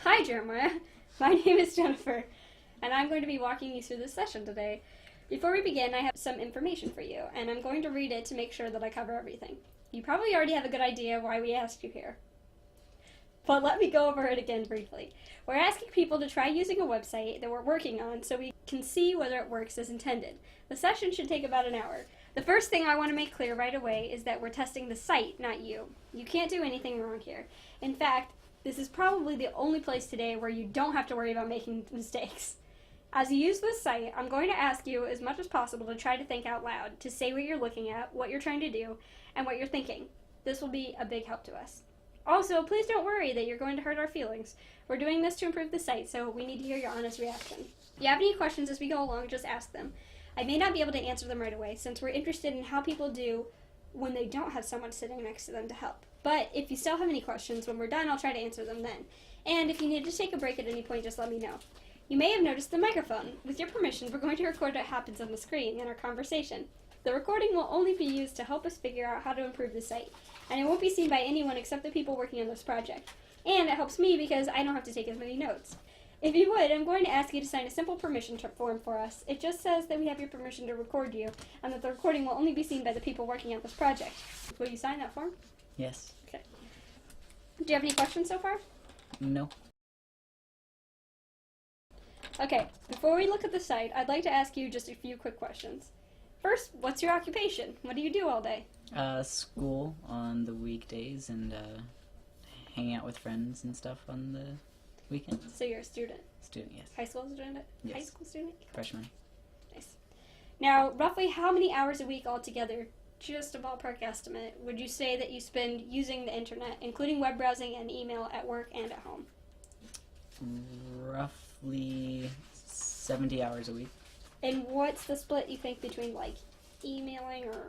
Hi, Jeremiah. My name is Jennifer, and I'm going to be walking you through this session today. Before we begin, I have some information for you, and I'm going to read it to make sure that I cover everything. You probably already have a good idea why we asked you here, but let me go over it again briefly. We're asking people to try using a website that we're working on so we can see whether it works as intended. The session should take about an hour. The first thing I want to make clear right away is that we're testing the site, not you. You can't do anything wrong here. In fact, this is probably the only place today where you don't have to worry about making mistakes. As you use this site, I'm going to ask you as much as possible to try to think out loud, to say what you're looking at, what you're trying to do, and what you're thinking. This will be a big help to us. Also, please don't worry that you're going to hurt our feelings. We're doing this to improve the site, so we need to hear your honest reaction. If you have any questions as we go along, just ask them. I may not be able to answer them right away, since we're interested in how people do when they don't have someone sitting next to them to help. But if you still have any questions, when we're done, I'll try to answer them then. And if you need to take a break at any point, just let me know. You may have noticed the microphone. With your permission, we're going to record what happens on the screen in our conversation. The recording will only be used to help us figure out how to improve the site, and it won't be seen by anyone except the people working on this project. And it helps me because I don't have to take as many notes. If you would, I'm going to ask you to sign a simple permission form for us. It just says that we have your permission to record you, and that the recording will only be seen by the people working on this project. Will you sign that form? Yes. Okay. Do you have any questions so far? No. Okay, before we look at the site, I'd like to ask you just a few quick questions. First, what's your occupation? What do you do all day? School on the weekdays and hang out with friends and stuff on the weekends. So you're a student? Student, yes. High school student? Yes. High school student? Freshman. Nice. Now, roughly how many hours a week altogether, just a ballpark estimate, would you say that you spend using the internet, including web browsing and email at work and at home? Roughly 70 hours a week. And what's the split you think between like emailing or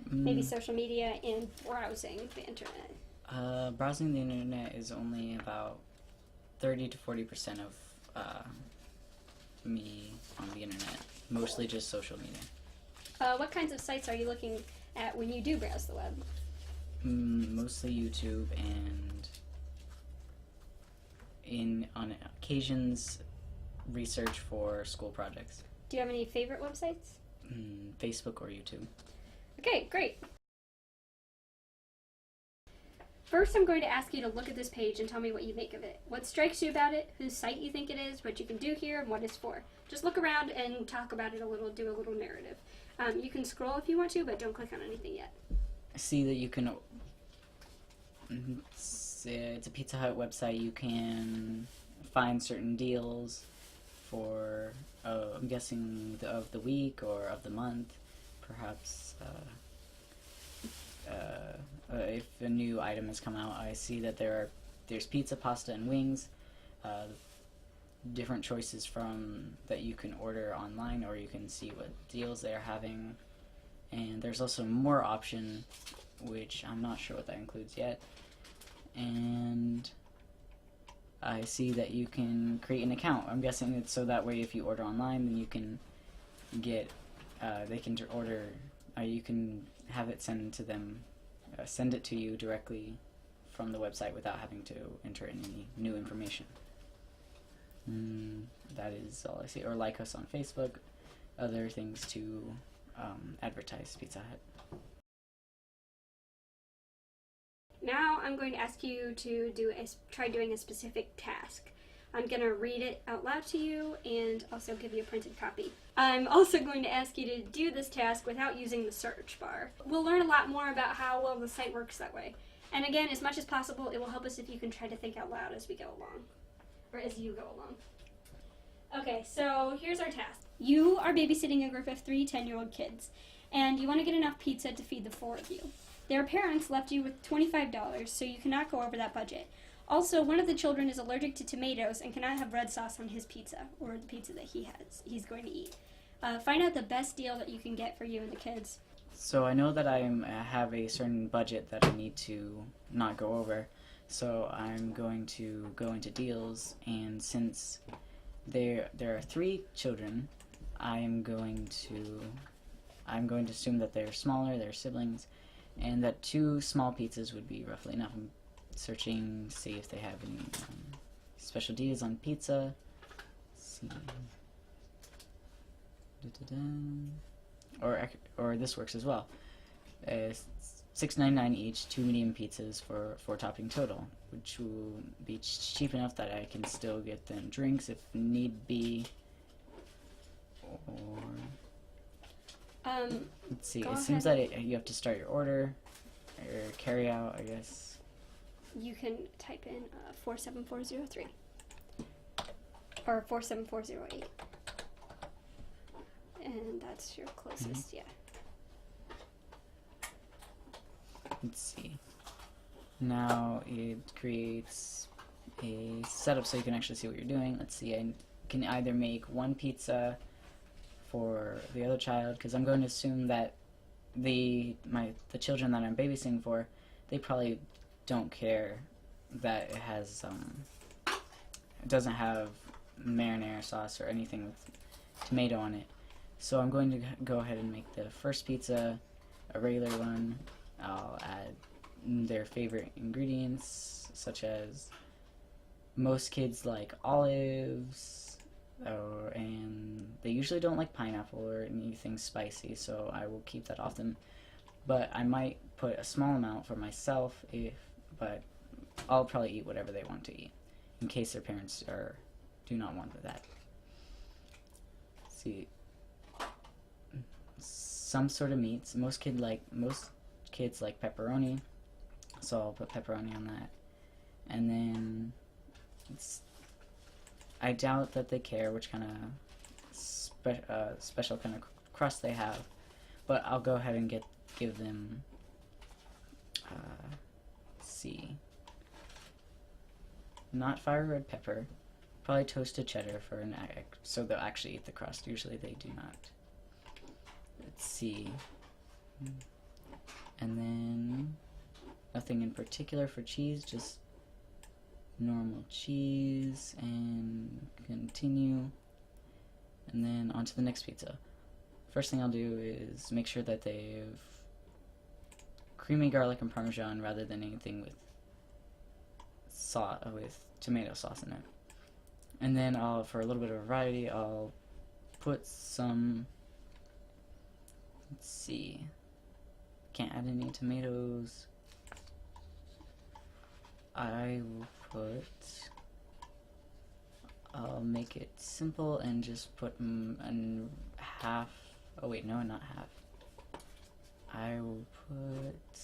maybe social media and browsing the internet? Browsing the internet is only about 30 to 40% of me on the internet. Mostly just social media. What kinds of sites are you looking at when you do browse the web? Mostly YouTube and on occasions research for school projects. Do you have any favorite websites? Facebook or YouTube. Okay, great. First, I'm going to ask you to look at this page and tell me what you think of it. What strikes you about it, whose site you think it is, what you can do here, and what it's for. Just look around and talk about it a little, do a little narrative. You can scroll if you want to, but don't click on anything yet. I see that you can, it's a Pizza Hut website, you can find certain deals for, I'm guessing, of the week or of the month, perhaps. If a new item has come out, I see that there's pizza, pasta, and wings, different choices from that you can order online, or you can see what deals they're having. And there's also more option, which I'm not sure what that includes yet. And I see that you can create an account. I'm guessing it's so that way if you order online, then you can get, they can order, you can have it sent to them, send it to you directly from the website without having to enter in any new information. That is all I see. Or like us on Facebook, other things to advertise Pizza Hut. Now I'm going to ask you to try doing a specific task. I'm going to read it out loud to you and also give you a printed copy. I'm also going to ask you to do this task without using the search bar. We'll learn a lot more about how well the site works that way. And again, as much as possible, it will help us if you can try to think out loud as we go along. Or as you go along. Okay, so here's our task. You are babysitting a group of 3 10-year-old kids, and you want to get enough pizza to feed the 4 of you. Their parents left you with $25, so you cannot go over that budget. Also, one of the children is allergic to tomatoes and cannot have red sauce on his pizza, or the pizza that he's going to eat. Find out the best deal that you can get for you and the kids. So I know that I have a certain budget that I need to not go over, so I'm going to go into deals, and since there are 3 children, I'm going to assume that they're smaller, they're siblings, and that 2 small pizzas would be roughly enough. I'm searching to see if they have any special deals on pizza. Let's see. Or this works as well. $6.99 each, 2 medium pizzas for 4 topping total, which will be cheap enough that I can still get them drinks if need be. Or let's see. It seems that you have to start your order or carry out, I guess. You can type in 47403 or 47408, and that's your closest. Yeah. Let's see. Now it creates a setup so you can actually see what you're doing. Let's see. I can either make 1 pizza for the other child, because I'm going to assume that the children that I'm babysitting for, they probably don't care that it has it doesn't have marinara sauce or anything with tomato on it. So I'm going to go ahead and make the first pizza a regular one. I'll add their favorite ingredients, such as most kids like olives, and they usually don't like pineapple or anything spicy, so I will keep that off them. But I might put a small amount for myself, but I'll probably eat whatever they want to eat, in case their parents do not want that. Let's see, some sort of meats. Most kids like pepperoni, so I'll put pepperoni on that. And then I doubt that they care which kind of special kind of crust they have, but I'll go ahead and give them let's see, not fire red pepper, probably toasted cheddar for an egg, so they'll actually eat the crust. Usually they do not. Let's see. And then nothing in particular for cheese, just normal cheese, and continue. And then on to the next pizza. First thing I'll do is make sure that they've creamy garlic and parmesan rather than anything with tomato sauce in it. And then for a little bit of variety, I'll put some, let's see, can't add any tomatoes. I'll make it simple and just put half, oh wait, no, not half. I will put,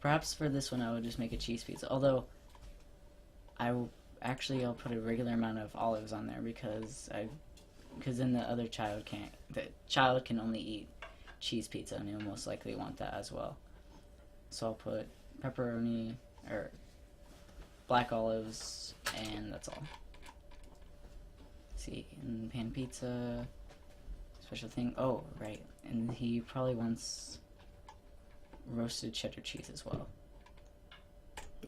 perhaps for this one I would just make a cheese pizza, although I'll put a regular amount of olives on there because then the child can only eat cheese pizza, and he'll most likely want that as well. So I'll put pepperoni or black olives, and that's all. Let's see, and pan pizza, special thing. Oh, right, and he probably wants roasted cheddar cheese as well.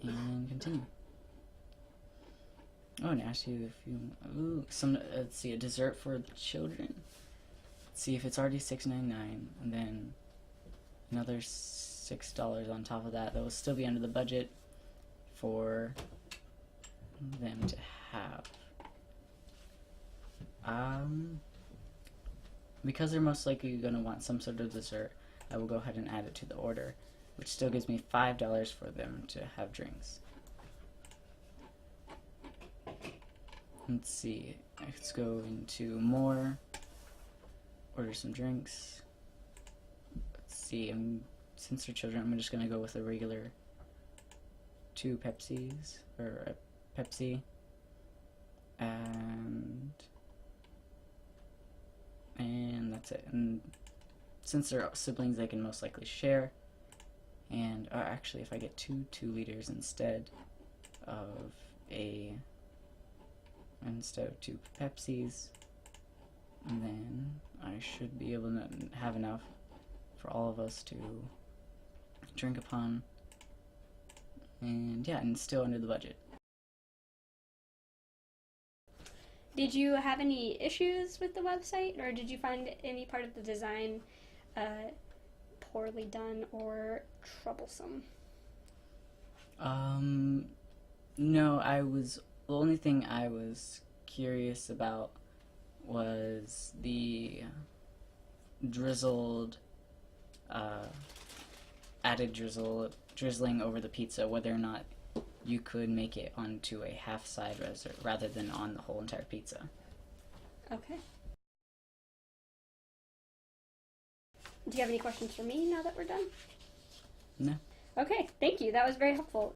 And continue. Oh, and ask you if you let's see, a dessert for the children. Let's see if it's already $6.99, and then another $6 on top of that. That will still be under the budget for them to have. Because they're most likely going to want some sort of dessert, I will go ahead and add it to the order, which still gives me $5 for them to have drinks. Let's see, let's go into more, order some drinks. Let's see, since they're children, I'm just going to go with a regular 2 Pepsis, or a Pepsi, and that's it. And since they're siblings, they can most likely share. And actually, if I get 2 liters instead of 2 Pepsis, then I should be able to have enough for all of us to drink upon. And yeah, and still under the budget. Did you have any issues with the website, or did you find any part of the design poorly done or troublesome? No, the only thing I was curious about was the drizzled, uh, added drizzling over the pizza, whether or not you could make it onto a half side rather than on the whole entire pizza. Okay. Do you have any questions for me now that we're done? No. Okay, thank you. That was very helpful.